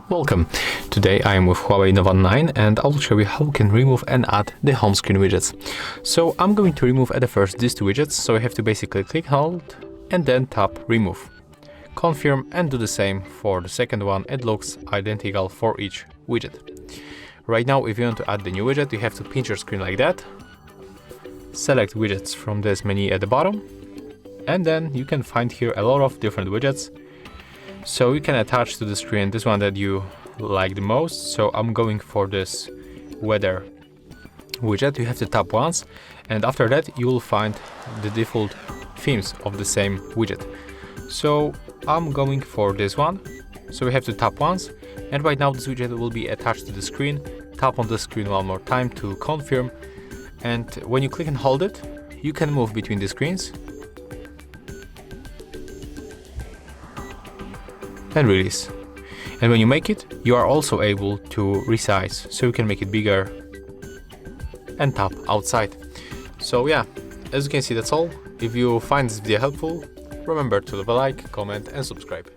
Welcome! Today I am with HUAWEI Nova 9 and I will show you how we can remove and add the home screen widgets. So I'm going to remove at the first these two widgets, so I have to basically click hold and then tap remove. Confirm and do the same for the second one. It looks identical for each widget. Right now, if you want to add the new widget, you have to pinch your screen like that. Select widgets from this menu at the bottom, and then you can find here a lot of different widgets. So you can attach to the screen this one that you like the most. So I'm going for this weather widget. You have to tap once, and after that you will find the default themes of the same widget. So I'm going for this one. So we have to tap once, and right now this widget will be attached to the screen. Tap on the screen one more time to confirm, and when you click and hold it, you can move between the screens and release. And when you make it, you are also able to resize, so you can make it bigger and tap outside. So yeah, as you can see, that's all. If you find this video helpful, remember to leave a like, comment and subscribe.